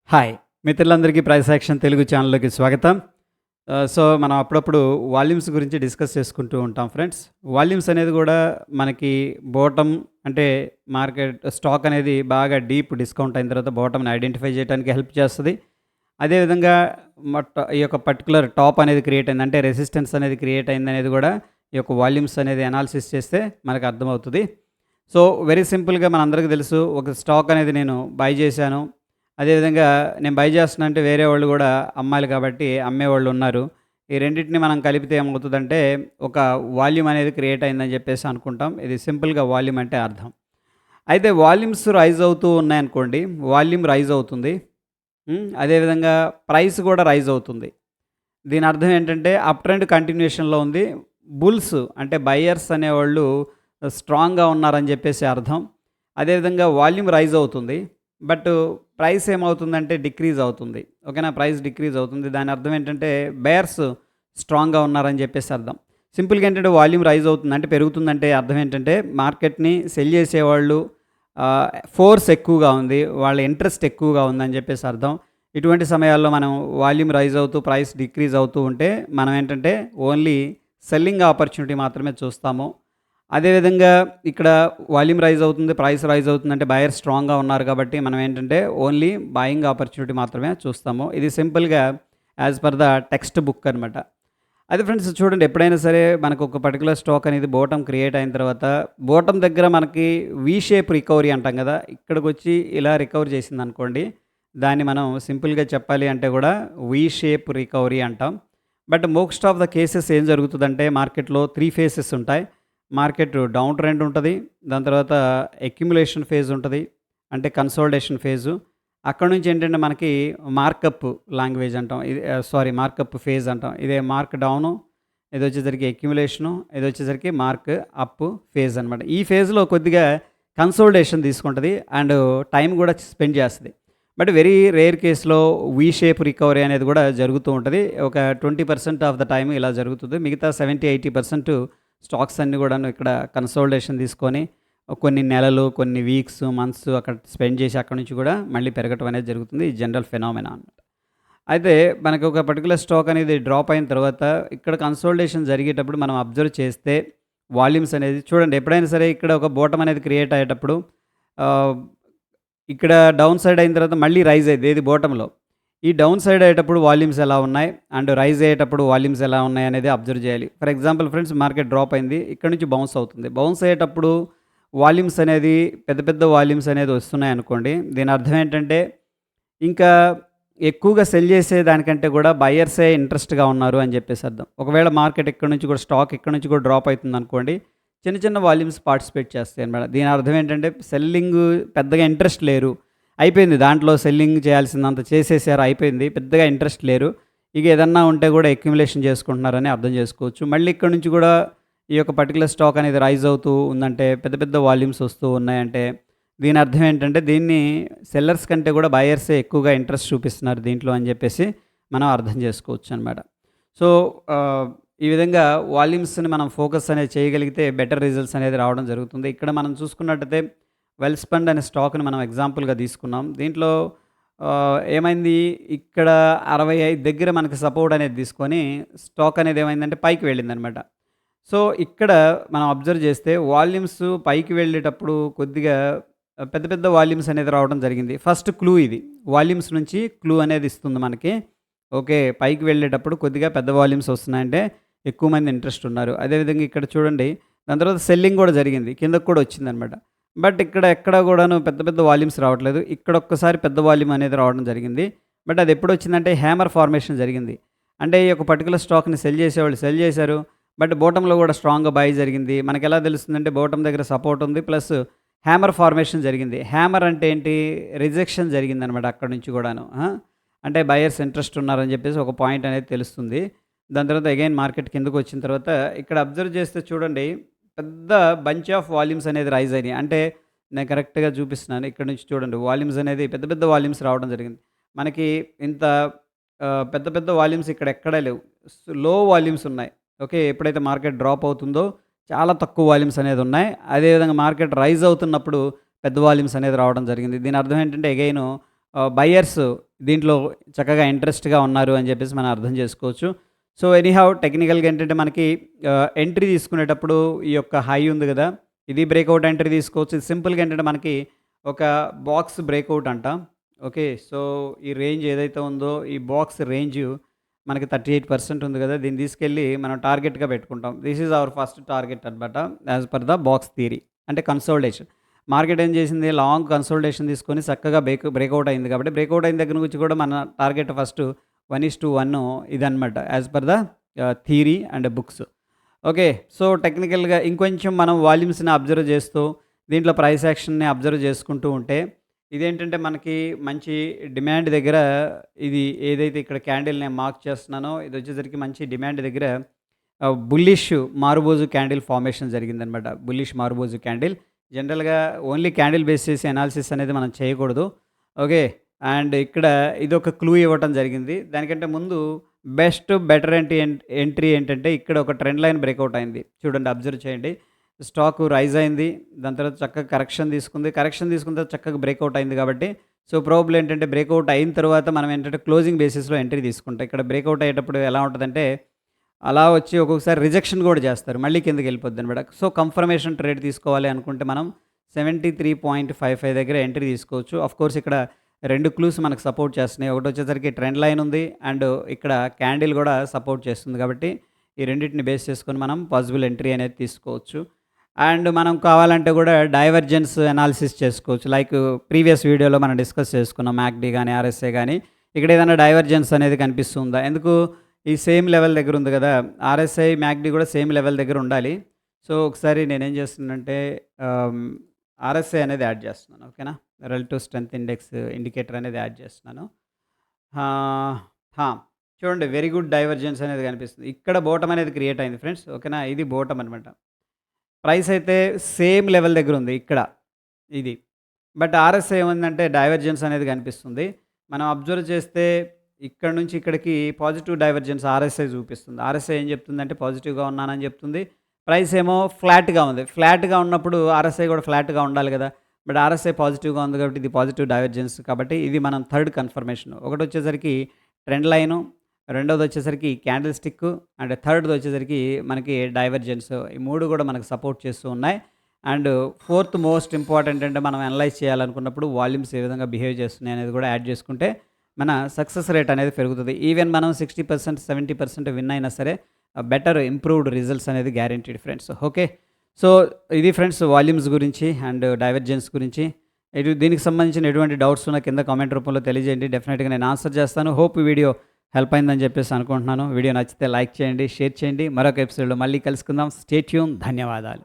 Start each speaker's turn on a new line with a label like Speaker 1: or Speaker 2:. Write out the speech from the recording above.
Speaker 1: Hi! మిత్రులందరికీ price action Telugu ఛానల్‌లోకి స్వాగతం. సో, మనం అప్పుడప్పుడు వాల్యూమ్స్ గురించి డిస్కస్ చేసుకుంటూ ఉంటాం ఫ్రెండ్స్. వాల్యూమ్స్ అనేది గూడా మనకి బాటమ్ అంటే మార్కెట్ స్టాక్ అనేది బాగా డీప్ డిస్కౌంట్ అయిన తర్వాత బాటమ్‌ని ఐడెంటిఫై చేయడానికి హెల్ప్ చేస్తది. అదేవిధంగా ఈ యొక్క పర్టిక్యులర్ టాప్ అనేది క్రియేట్ అయింది. అంటే రెసిస్టెన్స్ అనేది క్రియేట్ అయిందనేది గూడా ఈ యొక్క వాల్యూమ్స్ అనేది అనాలిసిస్ చేస్తే మనకు అర్థమవుతది. సో, వెరీ సింపుల్‌గా మనందరికీ తెలుసు. ఒక స్టాక్ అనేది నేను బై చేశాను. అదేవిధంగా నేను బై చేస్తున్నా అంటే వేరే వాళ్ళు గూడా అమ్మాలి కాబట్టి అమ్మేవాళ్ళు ఉన్నారు. ఈ రెండిటిని మనం కలిపితే ఏమవుతదంటే ఒక వాల్యూమ్ అనేది క్రియేట్ అయిందని చెప్పేసి అనుకుంటాం. ఇది సింపుల్‌గా వాల్యూమ్ అంటే అర్థం. అయితే వాల్యూమ్స్ రైజ్ అవుతూ ఉన్నాయనుకోండి. వాల్యూమ్ రైజ్ అవుతుంది. అదేవిధంగా ప్రైస్ కూడా రైజ్ అవుతుంది. దీని అర్థం ఏంటంటే అప్ ట్రెండ్ కంటిన్యూయేషన్‌లో ఉంది. బుల్స్ అంటే బయర్స్ అనేవాళ్ళు స్ట్రాంగ్‌గా ఉన్నారని చెప్పేసి అర్థం. అదేవిధంగా వాల్యూమ్ రైజ్ అవుతుంది. బట్ ప్రైస్ ఏమవుతుందంటే డిక్రీజ్ అవుతుంది. ఓకేనా? ప్రైస్ డిక్రీజ్ అవుతుంది. దాని అర్థం ఏంటంటే బయర్స్ స్ట్రాంగ్‌గా ఉన్నారని చెప్పేసి అర్థం. సింపుల్‌గా ఏంటంటే వాల్యూమ్ రైజ్ అవుతుంది అంటే పెరుగుతుందంటే అర్థం ఏంటంటే మార్కెట్‌ని సెల్ చేసేవాళ్ళు ఫోర్స్ ఎక్కువగా ఉంది. వాళ్ళ ఇంట్రెస్ట్ ఎక్కువగా ఉందని చెప్పేసి అర్థం. ఇటువంటి సమయాల్లో మనం వాల్యూమ్ రైజ్ అవుతూ ప్రైస్ డిక్రీజ్ అవుతూ ఉంటే మనం ఏంటంటే ఓన్లీ సెల్లింగ్ ఆపర్చునిటీ మాత్రమే చూస్తాము. అదేవిధంగా ఇక్కడ వాల్యూమ్ రైజ్ అవుతుంది, ప్రైస్ రైజ్ అవుతుందంటే బయర్ స్ట్రాంగ్‌గా ఉన్నారు కాబట్టి మనం ఏంటంటే ఓన్లీ బయింగ్ ఆపర్చునిటీ మాత్రమే చూస్తాము. ఇది సింపుల్‌గా as per the text book అనమాట. అదే ఫ్రెండ్స్ చూడండి, ఎప్పుడైనా సరే మనకు ఒక పర్టిక్యులర్ స్టాక్ అనేది బాటమ్ క్రియేట్ అయిన తర్వాత బాటమ్ దగ్గర మనకి వి షేప్ రికవరీ అంటాం కదా! ఇక్కడికొచ్చి ఇలా రికవర్ చేసిందనుకోండి, దాన్ని మనం సింపుల్‌గా చెప్పాలి అంటే కూడా వి షేప్ రికవరీ అంటాం. But most of the cases ఏం జరుగుతుందంటే మార్కెట్‌లో 3 ఫేసెస్ ఉంటాయి. మార్కెట్ డౌన్ ట్రెండ్ ఉంటది. దాని తర్వాత అక్యుములేషన్ ఫేజ్ ఉంటది. అంటే కన్సాలిడేషన్ ఫేజు. అక్కడి నుంచి ఏంటంటే మనకి మార్కప్ లాంగ్వేజ్ అంటాం. ఇది మార్కప్ ఫేజ్ అంటాం. ఇదే మార్క్ డౌను, ఇదొచ్చేసరికి అక్యుములేషను, ఇదొచ్చేసరికి మార్క్ అప్ ఫేజ్ అనమాట. ఈ ఫేజ్‌లో కొద్దిగా కన్సాలిడేషన్ తీసుకుంటది అండ్ టైం కూడా స్పెండ్ చేస్తది. బట్ వెరీ రేర్ కేస్‌లో వి షేప్ రికవరీ అనేది కూడా జరుగుతూ ఉంటది. ఒక 20% ఆఫ్ ద టైమ్ ఇలా జరుగుతుంది. మిగతా 70, 80% స్టాక్స్ అన్నీ కూడాను ఇక్కడ కన్సాలిడేషన్ తీసుకొని కొన్ని నెలలు, కొన్ని వీక్స్, మంత్స్ అక్కడ స్పెండ్ చేసి అక్కడి నుంచి కూడా మళ్ళీ పెరగటం అనేది జరుగుతుంది. ఈ జనరల్ ఫెనామినా అనమాట. అయితే మనకి ఒక పర్టిక్యులర్ స్టాక్ అనేది డ్రాప్ అయిన తర్వాత ఇక్కడ కన్సాలిడేషన్ జరిగేటప్పుడు మనం అబ్జర్వ్ చేస్తే వాల్యూమ్స్ అనేది చూడండి, ఎప్పుడైనా సరే ఇక్కడ ఒక బాటమ్ అనేది క్రియేట్ అయ్యేటప్పుడు ఆహ్, ఇక్కడ డౌన్ సైడ్ అయిన తర్వాత మళ్ళీ రైజ్ అయ్యిద్ది ఏది బాటమ్‌లో. ఈ డౌన్ సైడ్ అయ్యేటప్పుడు వాల్యూమ్స్ ఎలా ఉన్నాయి అండ్ రైజ్ అయ్యేటప్పుడు వాల్యూమ్స్ ఎలా ఉన్నాయి అనేది అబ్జర్వ్ చేయాలి. For example friends, market drop అయింది. ఇక్కడ నుంచి బౌన్స్ అవుతుంది. బౌన్స్ అయ్యేటప్పుడు వాల్యూమ్స్ అనేది పెద్ద పెద్ద వాల్యూమ్స్ అనేది వస్తున్నాయి అనుకోండి. దీని అర్థం ఏంటంటే ఇంకా ఎక్కువగా సెల్ చేసే దానికంటే కూడా బయర్సే ఇంట్రెస్ట్‌గా ఉన్నారు అని చెప్పేసి అర్థం. ఒకవేళ మార్కెట్ ఇక్కడ నుంచి కూడా స్టాక్ ఇక్కడ నుంచి కూడా డ్రాప్ అవుతుంది అనుకోండి, చిన్న చిన్న వాల్యూమ్స్ పార్టిసిపేట్ చేస్తాయి అన్నమాట. దీని అర్థం ఏంటంటే సెల్లింగ్ పెద్దగా ఇంట్రెస్ట్ లేరు. అయిపోయింది. దాంట్లో సెల్లింగ్ చేయాల్సిందంత చేసేసారు, అయిపోయింది. పెద్దగా ఇంట్రెస్ట్ లేరు. ఇక ఏదన్నా ఉంటే కూడా అక్యుములేషన్ చేసుకుంటున్నారని అర్థం చేసుకోవచ్చు. మళ్ళీ ఇక్కడ నుంచి కూడా ఈ యొక్క పర్టిక్యులర్ స్టాక్ అనేది రైజ్ అవుతూ ఉందంటే, పెద్ద పెద్ద వాల్యూమ్స్ వస్తూ ఉన్నాయంటే, దీని అర్థం ఏంటంటే దీన్ని సెల్లర్స్ కంటే కూడా బయర్సే ఎక్కువగా ఇంట్రెస్ట్ చూపిస్తున్నారు దీంట్లో అని చెప్పేసి మనం అర్థం చేసుకోవచ్చు అనమాట. సో, ఈ విధంగా వాల్యూమ్స్‌ని మనం ఫోకస్ అనేది చేయగలిగితే బెటర్ రిజల్ట్స్ అనేది రావడం జరుగుతుంది. ఇక్కడ మనం చూసుకున్నట్టయితే వెల్స్పన్ అనే స్టాక్‌ని మనం ఎగ్జాంపుల్‌గా తీసుకున్నాం. దీంట్లో ఏమైంది, ఇక్కడ 65 దగ్గర మనకి సపోర్ట్ అనేది తీసుకొని స్టాక్ అనేది ఏమైందంటే పైకి వెళ్ళిందనమాట. సో, ఇక్కడ మనం అబ్జర్వ్ చేస్తే వాల్యూమ్స్ పైకి వెళ్ళేటప్పుడు కొద్దిగా పెద్ద పెద్ద వాల్యూమ్స్ అనేది రావడం జరిగింది. ఫస్ట్ క్లూ ఇది. వాల్యూమ్స్ నుంచి క్లూ అనేది ఇస్తుంది మనకి. ఓకే, పైకి వెళ్ళేటప్పుడు కొద్దిగా పెద్ద వాల్యూమ్స్ వస్తున్నాయంటే ఎక్కువ మంది ఇంట్రెస్ట్ ఉన్నారు. అదేవిధంగా ఇక్కడ చూడండి, దాని తర్వాత సెల్లింగ్ కూడా జరిగింది. కిందకి కూడా వచ్చిందనమాట. బట్ ఇక్కడ ఎక్కడ కూడాను పెద్ద పెద్ద వాల్యూమ్స్ రావట్లేదు. ఇక్కడ ఒక్కసారి పెద్ద వాల్యూమ్ అనేది రావడం జరిగింది. బట్ అది ఎప్పుడొచ్చిందంటే హ్యామర్ ఫార్మేషన్ జరిగింది. అంటే ఈ యొక్క పర్టిక్యులర్ స్టాక్‌ని సెల్ చేసేవాళ్ళు సెల్ చేశారు. బట్ బాటమ్‌లో కూడా స్ట్రాంగ్‌గా బై జరిగింది. మనకెలా తెలుస్తుందంటే బాటమ్ దగ్గర సపోర్ట్ ఉంది. ప్లస్ హ్యామర్ ఫార్మేషన్ జరిగింది. హ్యామర్ అంటే ఏంటి? రిజెక్షన్ జరిగిందనమాట అక్కడి నుంచి కూడాను. అంటే బయర్స్ ఇంట్రెస్ట్ ఉన్నారని చెప్పేసి ఒక పాయింట్ అనేది తెలుస్తుంది. దాని తర్వాత అగైన్ మార్కెట్ కిందకొచ్చిన తర్వాత ఇక్కడ అబ్జర్వ్ చేస్తే చూడండి, పెద్ద బంచ్ ఆఫ్ వాల్యూమ్స్ అనేది రైజ్ అయినాయి. అంటే నేను కరెక్ట్‌గా చూపిస్తున్నాను. ఇక్కడ నుంచి చూడండి, వాల్యూమ్స్ అనేది పెద్ద పెద్ద వాల్యూమ్స్ రావడం జరిగింది. మనకి ఇంత పెద్ద పెద్ద వాల్యూమ్స్ ఇక్కడ ఎక్కడా లేవు. లో వాల్యూమ్స్ ఉన్నాయి. ఓకే, ఎప్పుడైతే మార్కెట్ డ్రాప్ అవుతుందో చాలా తక్కువ వాల్యూమ్స్ అనేది ఉన్నాయి. అదేవిధంగా మార్కెట్ రైజ్ అవుతున్నప్పుడు పెద్ద వాల్యూమ్స్ అనేది రావడం జరిగింది. దీని అర్థం ఏంటంటే అగైను బయర్స్ దీంట్లో చక్కగా ఇంట్రెస్ట్‌గా ఉన్నారు అని చెప్పేసి మనం అర్థం చేసుకోవచ్చు. సో, ఎనీహౌ టెక్నికల్‌గా ఏంటంటే మనకి ఎంట్రీ తీసుకునేటప్పుడు ఈ యొక్క హై ఉంది గదా! ఇది బ్రేకౌట్ ఎంట్రీ తీసుకోవచ్చు. ఇది సింపుల్‌గా ఏంటంటే మనకి ఒక బాక్స్ బ్రేకౌట్ అంటాం. ఓకే. సో, ఈ రేంజ్ ఏదైతే ఉందో ఈ బాక్స్ రేంజు మనకి 38% ఉంది గదా! దీన్ని తీసుకెళ్ళి మనం టార్గెట్‌గా పెట్టుకుంటాం. This is our first target అనమాట. As per the box theory. అంటే కన్సోలిడేషన్. మార్కెట్ ఏం చేసింది లాంగ్ కన్సోలిడేషన్ తీసుకొని చక్కగా బ్రేకౌట్ అయింది కాబట్టి బ్రేకౌట్ అయిన దగ్గర నుంచి కూడా మన టార్గెట్ ఫస్ట్ 1:1 ఇదనమాట as per the theory and books. Okay. So, టెక్నికల్‌గా ఇంకొంచెం మనం వాల్యూమ్స్‌ని అబ్జర్వ్ చేస్తూ దీంట్లో ప్రైస్ యాక్షన్‌ని అబ్జర్వ్ చేసుకుంటూ ఉంటే ఇదేంటంటే మనకి మంచి డిమాండ్ దగ్గర ఇది ఏదైతే ఇక్కడ క్యాండిల్ నేను మార్క్ చేస్తున్నానో ఇది వచ్చేసరికి మంచి డిమాండ్ దగ్గర బుల్లిష్ మారుబోజు క్యాండిల్ ఫార్మేషన్ జరిగిందనమాట. Bullish మారుబోజు candle. జనరల్‌గా ఓన్లీ క్యాండిల్ బేస్ చేసి అనాలిసిస్ అనేది మనం చేయకూడదు. ఓకే. అండ్ ఇక్కడ ఇదొక క్లూ ఇవ్వటం జరిగింది. దానికంటే ముందు బెటర్ ఎంట్రీ ఏంటంటే ఇక్కడ ఒక ట్రెండ్ లైన్ బ్రేకౌట్ అయింది. చూడండి అబ్జర్వ్ చేయండి. స్టాకు రైజ్ అయింది. దాని తర్వాత చక్కగా కరెక్షన్ తీసుకుంది. కరెక్షన్ తీసుకున్న తర్వాత చక్కగా బ్రేకౌట్ అయింది కాబట్టి సో, ప్రోబబ్లీ ఏంటంటే బ్రేకౌట్ అయిన తర్వాత మనం ఏంటంటే క్లోజింగ్ బేసిస్‌లో ఎంట్రీ తీసుకుంటాం. ఇక్కడ బ్రేకౌట్ అయ్యేటప్పుడు ఎలా ఉంటదంటే అలా వచ్చి ఒక్కొక్కసారి రిజెక్షన్ కూడా చేస్తారు. మళ్ళీ కిందకెళ్ళిపోద్దనమాట. సో, కన్ఫర్మేషన్ ట్రేడ్ తీసుకోవాలి అనుకుంటే మనం 73.55 దగ్గర ఎంట్రీ తీసుకోవచ్చు. ఆఫ్‌కోర్స్ ఇక్కడ 2 క్లూస్ మనకు సపోర్ట్ చేస్తున్నాయి. ఒకటొచ్చేసరికి ట్రెండ్ లైన్ ఉంది. అండ్ ఇక్కడ క్యాండిల్ కూడా సపోర్ట్ చేస్తుంది కాబట్టి ఈ రెండిటిని బేస్ చేసుకొని మనం పాసిబుల్ ఎంట్రీ అనేది తీసుకోవచ్చు. అండ్ మనం కావాలంటే కూడా డైవర్జెన్స్ అనాలిసిస్ చేసుకోవచ్చు. లైక్ ప్రీవియస్ వీడియోలో మనం డిస్కస్ చేసుకున్నాం. మ్యాక్‌డీ గాని, ఆర్ఎస్ఐ గాని ఇక్కడ ఏదైనా డైవర్జెన్స్ అనేది కనిపిస్తుందా? ఎందుకు ఈ సేమ్ లెవెల్ దగ్గర ఉంది కదా! ఆర్ఎస్ఐ, మ్యాక్‌డీ కూడా సేమ్ లెవెల్ దగ్గర ఉండాలి. సో, ఒకసారి నేనేం చేస్తున్నానంటే ఆహ్, ఆర్ఎస్ఐ అనేది యాడ్ చేస్తున్నాను. ఓకేనా? రిలేటివ్ స్ట్రెంత్ ఇండెక్స్ ఇండికేటర్ అనేది యాడ్ చేస్తున్నాను. ఆహ్, హా! చూడండి వెరీ గుడ్ డైవర్జెన్స్ అనేది కనిపిస్తుంది. ఇక్కడ బోటమ్ అనేది క్రియేట్ అయింది ఫ్రెండ్స్. ఓకేనా? ఇది బోటమ్ అనమాట. ప్రైస్ అయితే సేమ్ లెవెల్ దగ్గర ఉంది ఇక్కడ. ఇది. బట్ ఆర్ఎస్ఐ ఏముందంటే డైవర్జెన్స్ అనేది కనిపిస్తుంది. మనం అబ్జర్వ్ చేస్తే ఇక్కడ నుంచి ఇక్కడికి పాజిటివ్ డైవర్జెన్స్ ఆర్ఎస్ఐ చూపిస్తుంది. ఆర్ఎస్ఐ ఏం చెప్తుందంటే పాజిటివ్‌గా ఉన్నానని చెప్తుంది. ప్రైస్ ఏమో ఫ్లాట్‌గా ఉంది. ఫ్లాట్‌గా ఉన్నప్పుడు ఆర్ఎస్ఐ కూడా ఫ్లాట్‌గా ఉండాలి కదా! బట్ ఆర్ఎస్ఐ పాజిటివ్‌గా ఉంది కాబట్టి ఇది పాజిటివ్ డైవర్జెన్స్ కాబట్టి ఇది మనం థర్డ్ కన్ఫర్మేషన్. ఒకటొచ్చేసరికి ట్రెండ్ లైను, రెండోదొచ్చేసరికి క్యాండిల్ స్టిక్కు అండ్ థర్డ్‌దొచ్చేసరికి మనకి డైవర్జెన్స్. ఈ 3 కూడా మనకు సపోర్ట్ చేస్తూ ఉన్నాయి. అండ్ ఫోర్త్ మోస్ట్ ఇంపార్టెంట్ అంటే మనం అనలైజ్ చేయాలనుకున్నప్పుడు వాల్యూమ్స్ ఏ విధంగా బిహేవ్ చేస్తున్నాయి అనేది కూడా యాడ్ చేసుకుంటే మన సక్సెస్ రేట్ అనేది పెరుగుతుంది. ఈవెన్ మనం 60%, 70% విన్ అయినా సరే బెటర్ ఇంప్రూవ్డ్ రిజల్ట్స్ అనేది గ్యారంటీడ్ ఫ్రెండ్స్. ఓకే. సో, ఇది ఫ్రెండ్స్ వాల్యూమ్స్ గురించి అండ్ డైవర్జెన్స్ గురించి. దీనికి సంబంధించిన ఎటువంటి డౌట్స్ ఉన్నా కింద కామెంట్ రూపంలో తెలియజేయండి. డెఫినెట్‌గా నేను ఆన్సర్ చేస్తాను. హోప్ ఈ వీడియో హెల్ప్ అయిందని చెప్పేసి అనుకుంటున్నాను. వీడియో నచ్చితే లైక్ చేయండి, షేర్ చేయండి. మరొక ఎపిసోడ్‌లో మళ్ళీ కలుసుకుందాం. Stay tune. ధన్యవాదాలు.